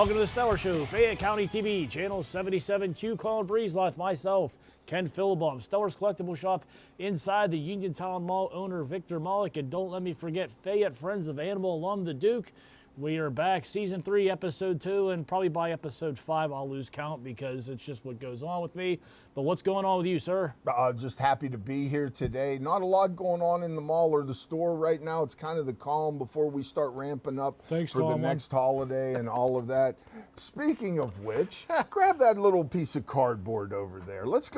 Welcome to the Stellar Show, Fayette County TV, Channel 77, Q Colin Breeze, with myself, Ken Philibum, Stellar's Collectible Shop inside the Uniontown Mall owner, Victor Mollick, and don't let me forget Fayette Friends of Animal alum, the Duke. We are back, Season 3, Episode 2, and probably by Episode 5 I'll lose count because it's just what goes on with me. But what's going on with you, sir? Just happy to be here today. Not a lot going on in the mall or the store right now. It's kind of the calm before we start ramping up for Tomlin. the next holiday and all of that. Speaking of which, grab that little piece of cardboard over there. Let's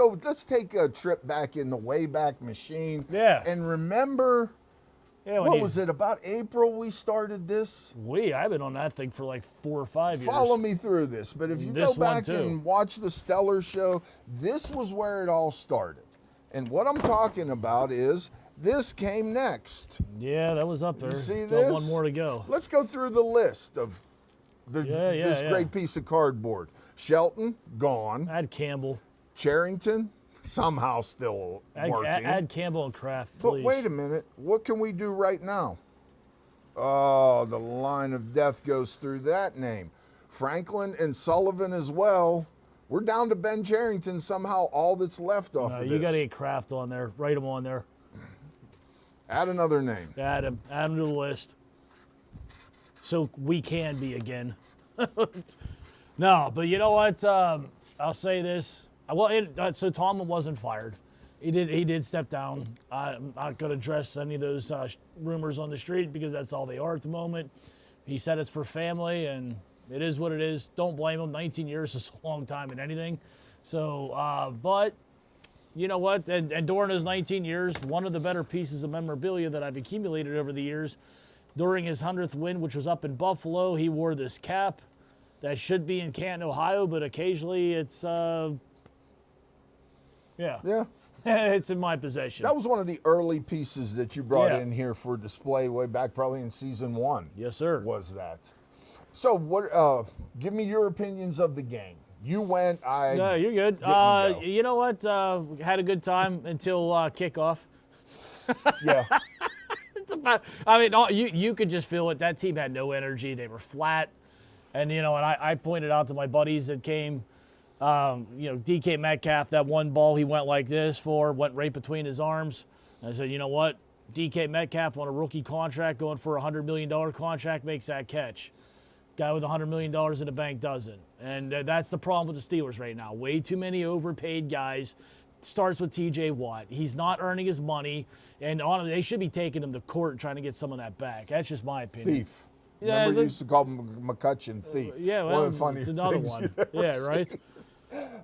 take a trip back in the Wayback Machine. Yeah. And remember... Yeah, what was it, about April we started this? I've been on that thing for like 4 or 5 years. Follow me through this, but if you go back and watch the Stellar Show, this was where it all started. And what I'm talking about is this came next. Yeah, that was up there. You see Got this? one more to go. Let's go through the list of this great piece of cardboard. Shelton, gone. Add Campbell. Charrington, somehow still working. Add Campbell and Kraft, please. But wait a minute, what can we do right now? Oh, the line of death goes through that name. Franklin and Sullivan as well. We're down to Ben Charrington somehow, all that's left off of this. You got to get Kraft on there. Write him on there. Add another name. Add him to the list. So we can be again. No, but you know what? I'll say this. So Tomlin wasn't fired. He did step down. I'm not going to address any of those rumors on the street because that's all they are at the moment. He said it's for family, and it is what it is. Don't blame him. 19 years is a long time in anything. So, but you know what? And during those 19 years, one of the better pieces of memorabilia that I've accumulated over the years, during his 100th win, which was up in Buffalo, he wore this cap that should be in Canton, Ohio, but occasionally it's... Yeah. It's in my possession. That was one of the early pieces that you brought in here for display way back probably in Season 1. Yes, sir. Was that. So what? Give me your opinions of the game. You went, No, you're good. Go. You know what? Had a good time until kickoff. Yeah. You could just feel it. That team had no energy. They were flat. And, and I pointed out to my buddies that came, DK Metcalf, that one ball he went like this went right between his arms. And I said, you know what? DK Metcalf on a rookie contract going for a $100 million contract makes that catch. Guy with $100 million in the bank doesn't. And that's the problem with the Steelers right now. Way too many overpaid guys. Starts with TJ Watt. He's not earning his money. And they should be taking him to court and trying to get some of that back. That's just my opinion. Thief. Remember, you used to call McCutcheon thief. Yeah, well, it's another one. Yeah, right?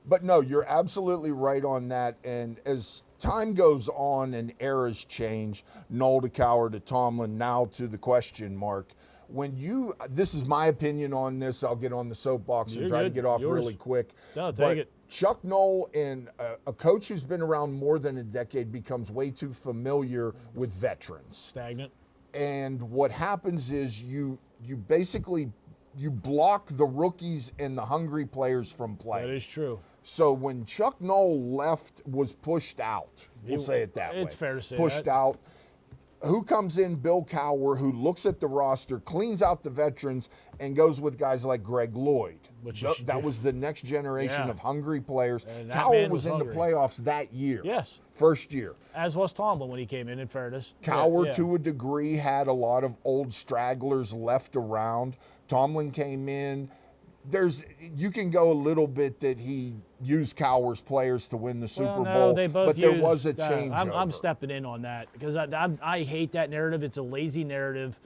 But no, you're absolutely right on that. And as time goes on and eras change, Noel to Cowher to Tomlin, now to the question mark. This is my opinion on this. I'll get on the soapbox and try to get off really quick. No, take it. Chuck Noll and a coach who's been around more than a decade becomes way too familiar with veterans. Stagnant. And what happens is you basically block the rookies and the hungry players from playing. That is true. So when Chuck Noll was pushed out. We'll say it that way. It's fair to say pushed out. Who comes in? Bill Cowher, who looks at the roster, cleans out the veterans, and goes with guys like Greg Lloyd. That was the next generation of hungry players. Cowher was in the playoffs that year. Yes. First year. As was Tomlin when he came in fairness. Cowher, to a degree, had a lot of old stragglers left around. Tomlin came in. You can go a little bit that he used Cowher's players to win the Super Bowl, but there was a change. I'm stepping in on that because I hate that narrative. It's a lazy narrative.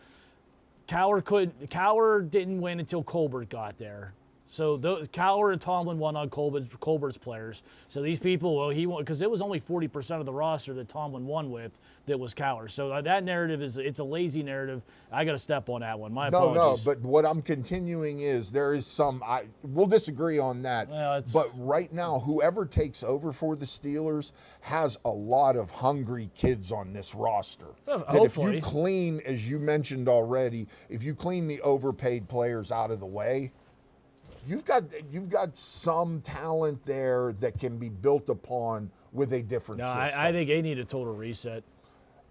Cowher didn't win until Colbert got there. So Cowher and Tomlin won on Colbert's players. So these people, he won because it was only 40% of the roster that Tomlin won with that was Cowher. So that narrative it's a lazy narrative. I got to step on that one. My apologies. No, but what I'm continuing is there is we'll disagree on that. But right now, whoever takes over for the Steelers has a lot of hungry kids on this roster. Hopefully. If you clean, as you mentioned already, if you clean the overpaid players out of the way, you've got some talent there that can be built upon with a different system. I think they need a total reset.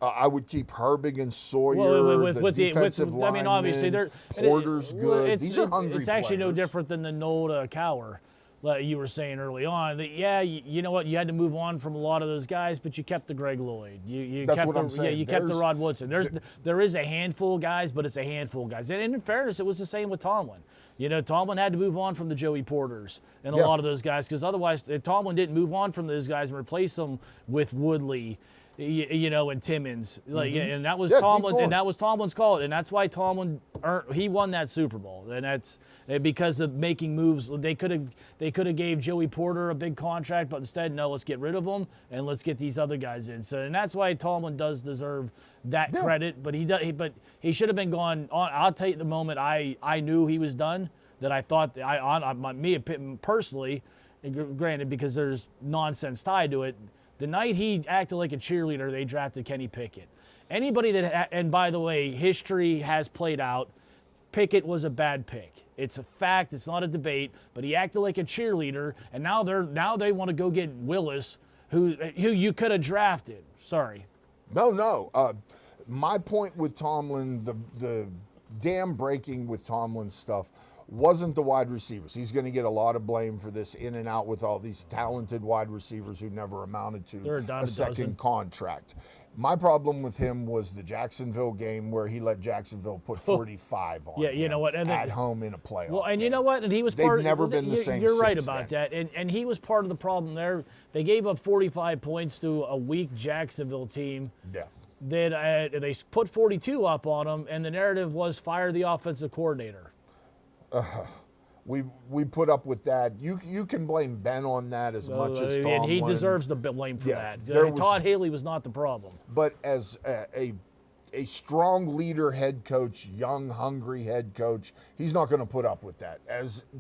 I would keep Herbig and Sawyer, Well, the defensive I mean, obviously, linemen, they're Porter's good. These are hungry It's actually no players. different than the Nola Cower, like you were saying early on. That you know what, you had to move on from a lot of those guys, but you kept the Greg Lloyd. You That's kept what I'm saying. you kept the Rod Woodson. There is a handful of guys, but it's a handful of guys. And in fairness, it was the same with Tomlin. You know, Tomlin had to move on from the Joey Porters and a lot of those guys, because otherwise, if Tomlin didn't move on from those guys and replace them with Woodley, you know, and Timmons, like, and that was Tomlin, and that was Tomlin's call, and that's why Tomlin he won that Super Bowl, and that's because of making moves. They could have gave Joey Porter a big contract, but instead, no, let's get rid of him and let's get these other guys in. So, and that's why Tomlin does deserve that credit, but he should have been gone on. I'll tell you, the moment I knew he was done, that I thought me personally, granted because there's nonsense tied to it. The night he acted like a cheerleader, they drafted Kenny Pickett. Anybody and by the way, history has played out, Pickett was a bad pick. It's a fact. It's not a debate. But he acted like a cheerleader, and now they want to go get Willis, who you could have drafted. Sorry. No. My point with Tomlin, the dam breaking with Tomlin stuff, wasn't the wide receivers. He's going to get a lot of blame for this in and out with all these talented wide receivers who never amounted to a second contract. My problem with him was the Jacksonville game where he let Jacksonville put 45 on him you know what, and at home in a playoff Well, and game. you know what, and he was They've part. never been the same. You're right since about then. that, and he was part of the problem there. They gave up 45 points to a weak Jacksonville team. Yeah. That they put 42 up on them, and the narrative was fire the offensive coordinator. We put up with that. You can blame Ben on that as much as Tomlin. And he deserves the blame for that. Todd Haley was not the problem. But as a strong leader head coach, young, hungry head coach, he's not going to put up with that.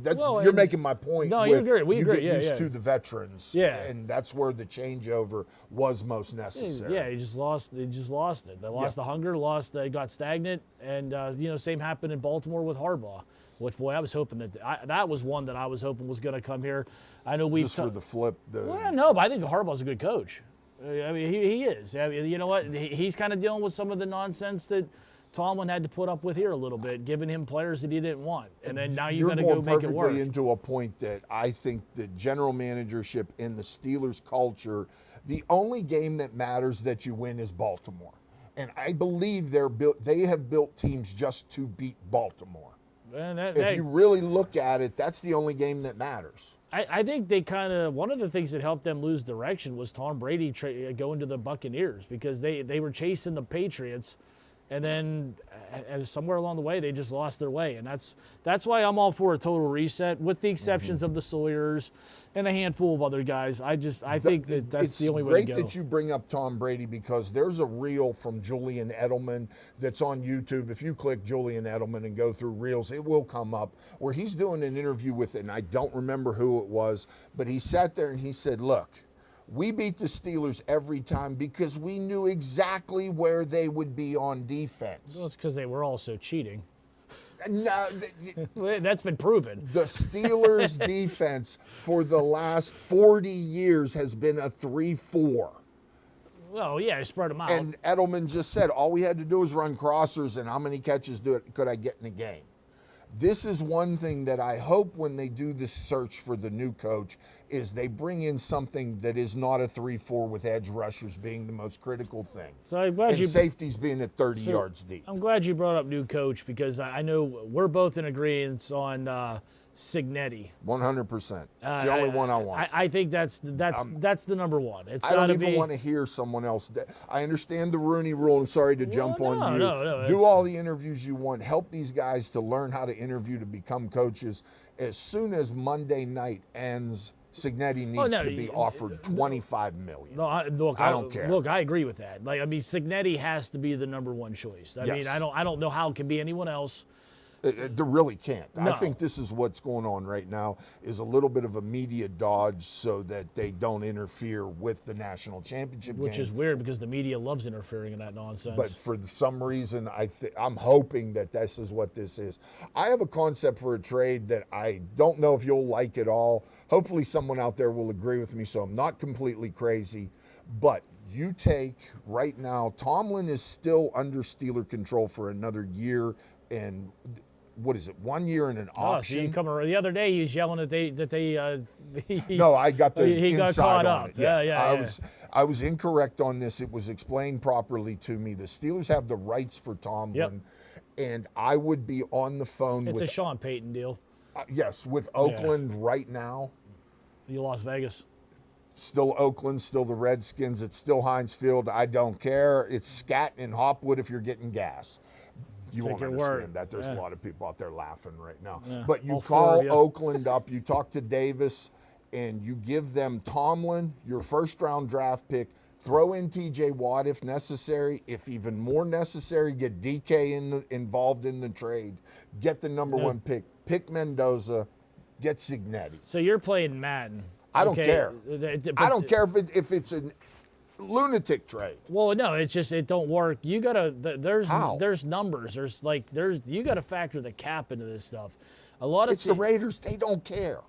You're making my point. No, you agree. We agree. Get used to the veterans. Yeah. And that's where the changeover was most necessary. Yeah, he just lost it. They lost the hunger, they got stagnant, and same happened in Baltimore with Harbaugh. Which, boy, I was hoping that was one that I was hoping was going to come here. I know we for the flip. Well, no, but I think Harbaugh's a good coach. I mean, he is. I mean, you know what? He's kind of dealing with some of the nonsense that Tomlin had to put up with here a little bit, giving him players that he didn't want, and then now you got to go make it work. You're perfectly into a point that I think the general managership in the Steelers culture, the only game that matters that you win is Baltimore, and I believe they have built teams just to beat Baltimore. If you really look at it, that's the only game that matters. I think they one of the things that helped them lose direction was Tom Brady going to the Buccaneers, because they were chasing the Patriots, and then somewhere along the way they just lost their way, and that's why I'm all for a total reset, with the exceptions of the Sawyers and a handful of other guys. I think that's the only way to go. It's great that you bring up Tom Brady, because there's a reel from Julian Edelman that's on YouTube. If you click Julian Edelman and go through reels, it will come up, where he's doing an interview with, and I don't remember who it was, but he sat there and he said, look, we beat the Steelers every time because we knew exactly where they would be on defense. Well, it's because they were also cheating. No, that's been proven. The Steelers' defense for the last 40 years has been a 3-4. Well, yeah, I spread them out. And Edelman just said, all we had to do was run crossers, and how many catches could I get in a game? This is one thing that I hope when they do this search for the new coach is they bring in something that is not a 3-4 with edge rushers being the most critical thing. So I'm glad safeties being at 30 yards deep. I'm glad you brought up new coach, because I know we're both in agreement on Cignetti. 100%. It's the only one I want. I think that's the number one. I don't even want to hear someone else. I understand the Rooney Rule. I'm sorry to jump on you. No, do all the interviews you want. Help these guys to learn how to interview to become coaches. As soon as Monday night ends, Cignetti needs to be offered $25 million. No, I don't care. Look, I agree with that. Cignetti has to be the number one choice. I mean, I don't know how it can be anyone else. They really can't. No. I think this is what's going on right now, is a little bit of a media dodge so that they don't interfere with the national championship game. Which is weird, because the media loves interfering in that nonsense. But for some reason, I'm hoping that this is what this is. I have a concept for a trade that I don't know if you'll like at all. Hopefully someone out there will agree with me, so I'm not completely crazy. But you take right now, Tomlin is still under Steeler control for another year and what is it? 1 year and an So you option. come around, the other day he was yelling that No, I got the he got inside caught on up. it. Yeah. I was incorrect on this. It was explained properly to me. The Steelers have the rights for Tomlin, and I would be on the phone It's with a Sean Payton deal. Yes, with Oakland right now. You Las Vegas. Still Oakland, still the Redskins. It's still Heinz Field. I don't care. It's scat and Hopwood if you're getting gas. You won't understand that. There's a lot of people out there laughing right now. Yeah. But you All four call of you. Oakland up, you talk to Davis, and you give them Tomlin, your first-round draft pick, throw in T.J. Watt if necessary. If even more necessary, get DK involved in the trade. Get the number one pick. Pick Mendoza. Get Cignetti. So you're playing Madden. I don't care. I don't care if it's a lunatic trade. Well, no, it's just it don't work. You gotta How? there's numbers. You gotta factor the cap into this stuff. A lot of It's the Raiders. They don't care.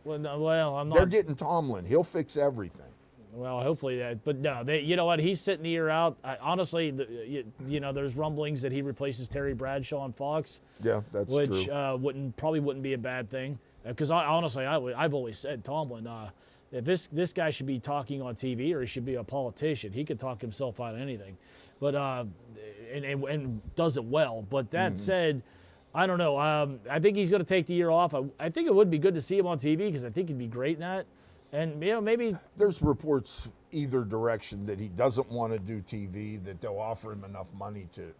well, I'm They're not. getting Tomlin. He'll fix everything. Well, hopefully that. But no, you know what? He's sitting the year out. Honestly, there's rumblings that he replaces Terry Bradshaw on Fox. Yeah, that's which true. wouldn't be a bad thing. Because honestly, I've always said Tomlin. If this guy should be talking on TV or he should be a politician, he could talk himself out of anything, but and does it well. But that said, I don't know. I think he's going to take the year off. I think it would be good to see him on TV because I think he'd be great in that. And maybe There's reports either direction that he doesn't want to do TV, that they'll offer him enough money to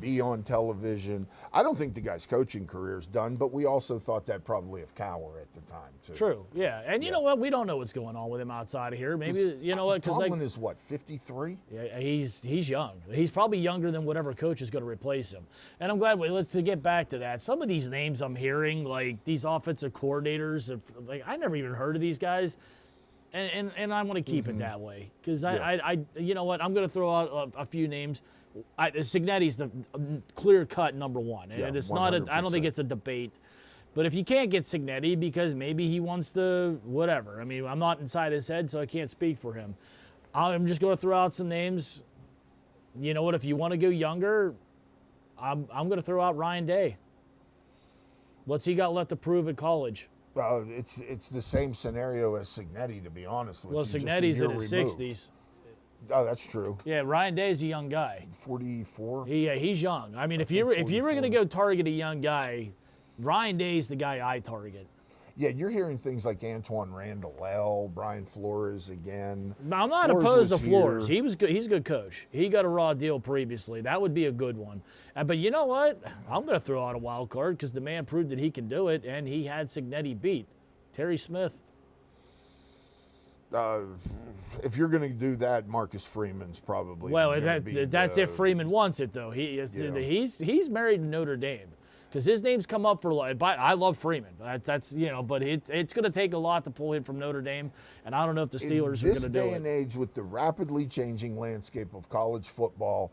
be on television. I don't think the guy's coaching career is done, but we also thought that probably of Cower at the time, too. true, yeah. And you know what? We don't know what's going on with him outside of here. Maybe you know what? Because Tomlin is what, 53? yeah, he's young. He's probably younger than whatever coach is going to replace him. And I'm glad to get back to that. Some of these names I'm hearing, like these offensive coordinators, like I never even heard of these guys. And I want to keep it that way because I you know what? I'm going to throw out a few names. Cignetti's the clear-cut number one, and it's not. I don't think it's a debate. But if you can't get Cignetti because maybe he wants to whatever. I mean, I'm not inside his head, so I can't speak for him. I'm just going to throw out some names. You know what? If you want to go younger, I'm going to throw out Ryan Day. What's he got left to prove at college? It's the same scenario as Cignetti, to be honest with Well, you. Cignetti's in his 60s. Oh, that's true. Yeah, Ryan Day's a young guy. 44? Yeah, he's young. I mean, if you were going to go target a young guy, Ryan Day's the guy I target. Yeah, you're hearing things like Antoine Randall, Brian Flores again. Now, I'm not Flores opposed to was Flores. here. He was good. He's a good coach. He got a raw deal previously. That would be a good one. But you know what? I'm going to throw out a wild card because the man proved that he can do it, and he had Cignetti beat. Terry Smith. If you're going to do that, Marcus Freeman's probably. Well, gonna be that's if Freeman wants it, though. He's married to Notre Dame. Because his name's come up for life. I love Freeman. That's but it's going to take a lot to pull him from Notre Dame, and I don't know if the Steelers are going to do it. In this day and age, with the rapidly changing landscape of college football,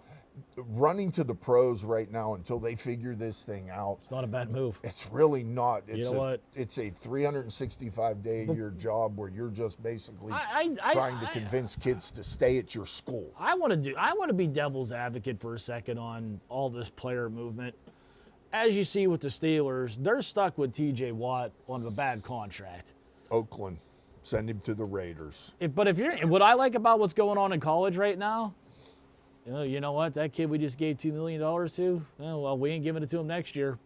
running to the pros right now until they figure this thing out, It's not a bad move. it's really not. It's what? It's a 365-day-a-year job where you're just basically I- trying to convince kids to stay at your school. I want to be devil's advocate for a second on all this player movement. As you see with the Steelers, they're stuck with T.J. Watt on a bad contract. Oakland, send him to the Raiders. But what I like about what's going on in college right now, you know what? That kid we just gave $2 million to, well, we ain't giving it to him next year.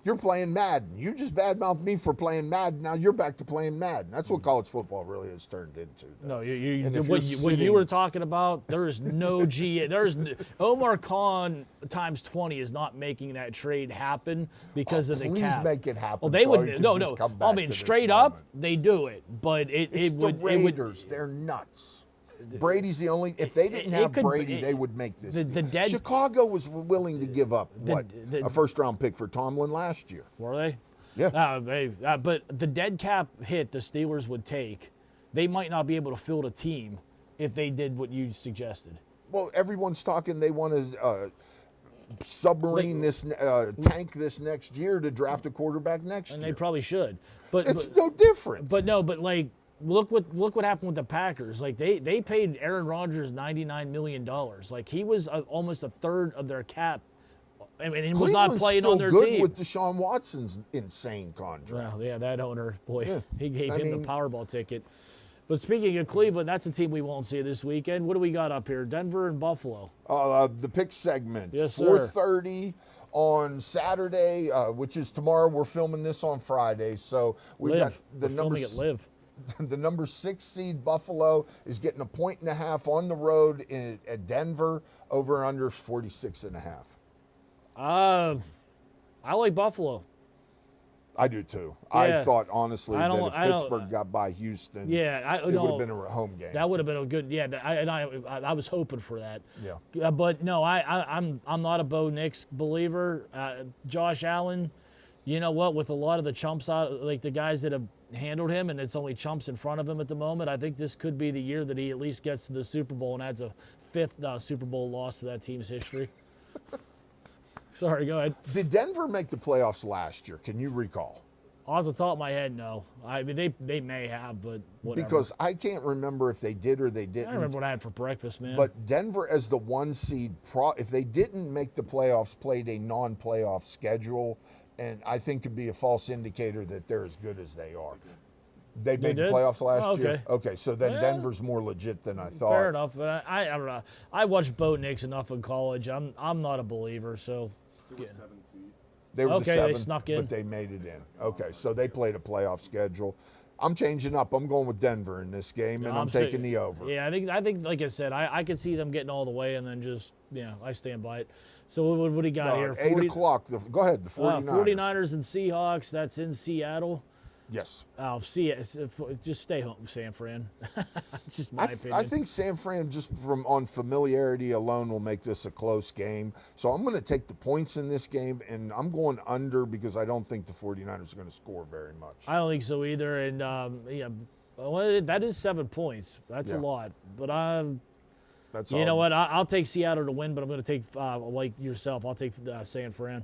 You're playing Madden. You just badmouthed me for playing Madden. Now you're back to playing Madden. That's what college football really has turned into. No, And what you were talking about, there is no GA. Omar Khan times 20 is not making that trade happen because of the cap. Please make it happen. Well, they so would. you can No, just no. come I back mean, to this straight up, moment. they do it. But It's the Raiders. They're nuts. Brady's the only. If they didn't have Brady, they would make this. deal. Chicago was willing to give up a first-round pick for Tomlin last year. Were they? Yeah. But the dead cap hit the Steelers would take, they might not be able to field a team if they did what you suggested. Well, everyone's talking. They want to submarine tank this next year to draft a quarterback next year. And they probably should. But it's no different. But no, but like look what happened with the Packers. Like they paid Aaron Rodgers $99 million. Like he was almost a third of their cap. I mean, he was not Cleveland's playing still on their good team. with Deshaun Watson's insane contract. Well, yeah, that owner, boy, Yeah. he gave I him mean- the Powerball ticket. But speaking of Cleveland, that's a team we won't see this weekend. What do we got up here? Denver and Buffalo. The pick segment, Yes, sir. 4:30 on Saturday, which is tomorrow. We're filming this on Friday, so we got the We're number filming at Live. the number 6 seed Buffalo is getting a 1.5 on the road at Denver. Over and under 46.5. I like Buffalo. I do too. Yeah. I thought honestly I that don't- if I don't- Pittsburgh got by Houston, Yeah, it would have been a home game. That would have been a good. Yeah, I was hoping for that. Yeah. But no, I'm not a Bo Nix believer. Josh Allen, you know what? With a lot of the chumps out, like the guys that have handled him, and it's only chumps in front of him at the moment. I think this could be the year that he at least gets to the Super Bowl and adds a 5th Super Bowl loss to that team's history. Sorry, go ahead. Did Denver make the playoffs last year? Can you recall? Off the top of my head, no. I mean, they may have, but whatever. Because I can't remember if they did or they I didn't. don't remember what I had for breakfast, man. But Denver, as the 1 seed, if they didn't make the playoffs, played a non-playoff schedule, and I think could be a false indicator that they're as good as they are. They made the did? playoffs last year? Okay. Okay, so then Yeah. Denver's more legit than I thought. Fair enough, but I don't know. I watched Bo Nix enough in college. I'm not a believer, so. They were 7 seed. They were Okay, the they 7th, snuck in. but they made it in. Okay, so they played a playoff schedule. I'm changing up. I'm going with Denver in this game, and I'm taking the over. Yeah, I think, like I said, I could see them getting all the way, and then just I stand by it. So what do you got here? 8 o'clock. Go ahead, the 49ers. 49ers and Seahawks. That's in Seattle. Yes. Oh, just stay home, San Fran. It's just my opinion. I think San Fran, just on familiarity alone, will make this a close game. So I'm going to take the points in this game, and I'm going under because I don't think the 49ers are going to score very much. I don't think so either. And well, that is 7 points. That's a Yeah. lot. But That's you all. know what? I'll take Seattle to win, but I'm going to take like yourself. I'll take San Fran.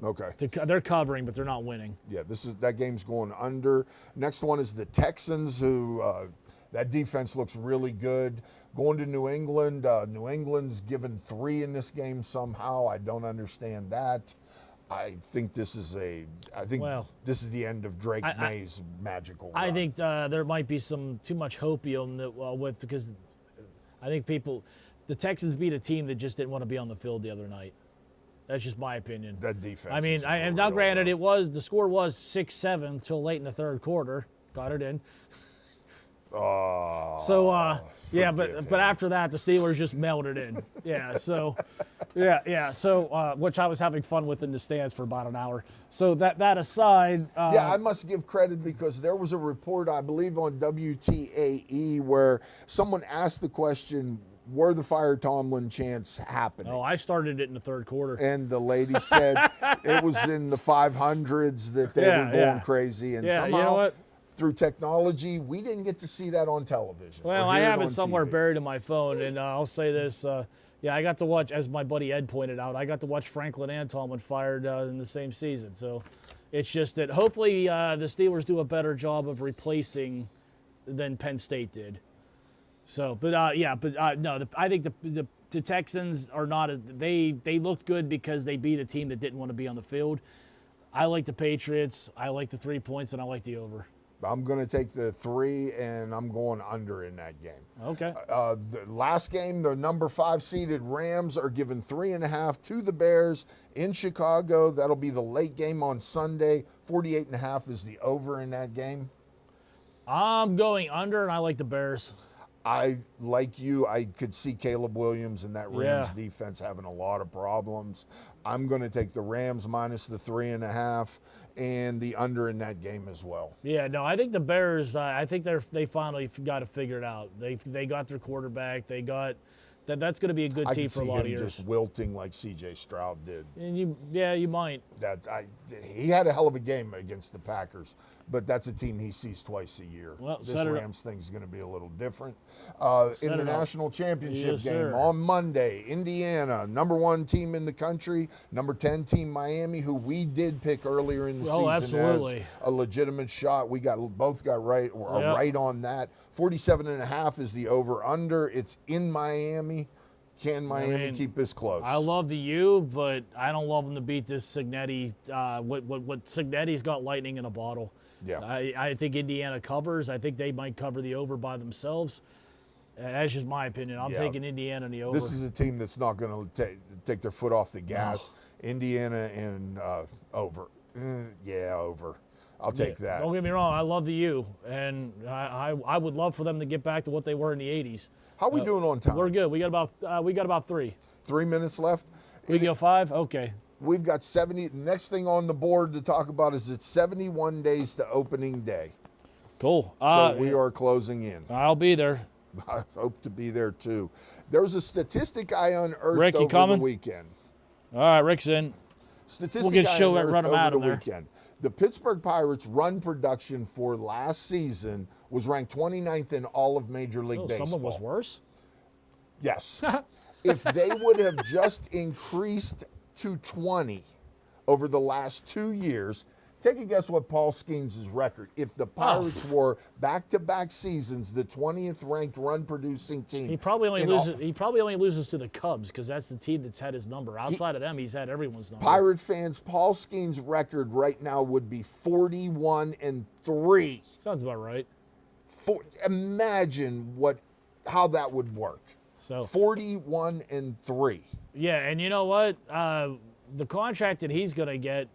Okay. They're covering, but they're not winning. Yeah, that game's going under. Next one is the Texans, who that defense looks really good. Going to New England. New England's given 3 in this game somehow. I don't understand that. I think this is this is the end of Drake May's magical run. I think there might be some too much hopium that because I think the Texans beat a team that just didn't want to be on the field the other night. That's just my opinion. That defense. I mean, and now granted, the score was 6-7 till late in the third quarter. Got it in. Yeah, but after that, the Steelers just melted in. Yeah, so, so which I was having fun with in the stands for about an hour. So that aside, yeah, I must give credit because there was a report, I believe, on WTAE where someone asked the question, were the Fire Tomlin chants happening? I started it in the third quarter. And the lady said it was in the 500s that they were going crazy. And somehow, you know what? through technology, we didn't get to see that on television. Well, or I hear have it on somewhere TV. buried in my phone, and I'll say this. I got to watch, as my buddy Ed pointed out, I got to watch Franklin and Tomlin fired in the same season. So it's just that hopefully the Steelers do a better job of replacing than Penn State did. So, no, I think the Texans are not. They looked good because they beat a team that didn't want to be on the field. I like the Patriots. I like the 3 points, and I like the over. I'm going to take the 3, and I'm going under in that game. Okay. The last game, the number 5 seeded Rams are given 3.5 to the Bears in Chicago. That'll be the late game on Sunday. 48.5 is the over in that game. I'm going under, and I like the Bears. I could see Caleb Williams and that Rams defense having a lot of problems. I'm going to take the Rams minus the 3.5 and the under in that game as well. Yeah, no, I think the Bears. I think they finally got to figure it out. They got their quarterback. They got That's going to be a good I team could for a see lot of him years. just wilting like C.J. Stroud did. And you might. He had a hell of a game against the Packers, but that's a team he sees twice a year. Well, this Rams thing's going to be a little different. In the national championship Yes, game sir. on Monday, Indiana, #1 team in the country, #10 team Miami, who we did pick earlier in the season absolutely. as a legitimate shot. We both got right, or right on that. 47.5 is the over/under. It's in Miami. Can Miami keep this close? I love the U, but I don't love them to beat this Cignetti. What Cignetti's got lightning in a bottle. Yeah. I think Indiana covers. I think they might cover the over by themselves. That's just my opinion. I'm taking Indiana in the over. This is a team that's not going to take their foot off the gas. Indiana and over. Over. I'll take that. Don't get me wrong. I love the U, and I would love for them to get back to what they were in the 80s. How are we doing on time? We're good. We got about 3. 3 minutes left. We go 5? Okay. We've got 70. The next thing on the board to talk about is it's 71 days to opening day. Cool. So we are closing in. I'll be there. I hope to be there too. There's a statistic I unearthed Rick, you over coming? the weekend. All right, Rick's in. Statistic We'll get I show it, unearthed run 'em over out the of there. weekend. The Pittsburgh Pirates' run production for last season was ranked 29th in all of Major League Baseball. Someone was worse? Yes. If they would have just increased to 20 over the last 2 years, take a guess what Paul Skeens' record. If the Pirates were back-to-back seasons the 20th ranked run-producing team, He probably only loses to the Cubs because that's the team that's had his number. Outside of them, he's had everyone's number. Pirate fans, Paul Skeens' record right now would be 41-3. Sounds about right. Imagine how that would work. So 41-3. yeah, and you know what? The contract that he's going to get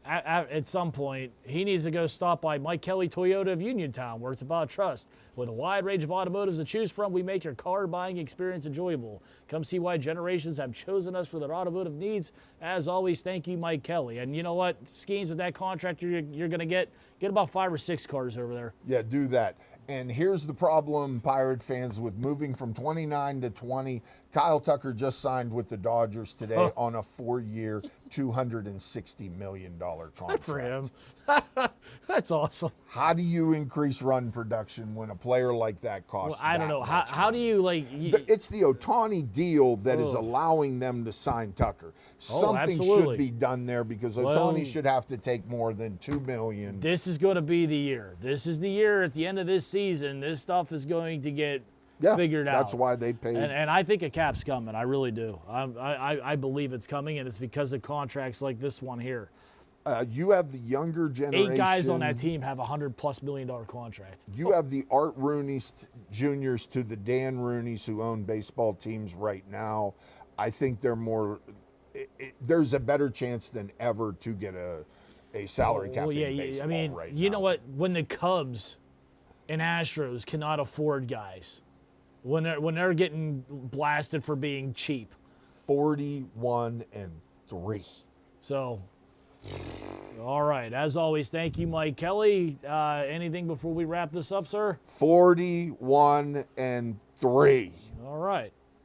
at some point, he needs to go stop by Mike Kelly Toyota of Uniontown, where it's about trust. With a wide range of automotives to choose from, we make your car buying experience enjoyable. Come see why generations have chosen us for their automotive needs. As always, thank you, Mike Kelly. And you know what? Schemes with that contract you're going to get about 5 or 6 cars over there. Yeah, do that. And here's the problem, Pirate fans, with moving from 29 to 20. Kyle Tucker just signed with the Dodgers today on a 4-year, $260 million contract. Good for him. That's awesome. How do you increase run production when a player like that costs I don't that know. much How do money? you, like... It's the Ohtani deal that is allowing them to sign Tucker. Something absolutely. should be done there because Ohtani should have to take more than $2 million. This is going to be the year. This is the year at the end of this season. This stuff is going to get figured out. That's why they paid. And I think a cap's coming. I really do. I believe it's coming, and it's because of contracts like this one here. You have the younger generation. 8 guys on that team have $100+ million contract. You have the Art Rooney Juniors to the Dan Rooneys who own baseball teams right now. I think they're more. There's a better chance than ever to get a salary cap in baseball. I mean, right you now. know what? When the Cubs and Astros cannot afford guys, when they're getting blasted for being cheap. 41-3. So, all right. As always, thank you, Mike Kelly. Anything before we wrap this up, sir? 41-3. All right.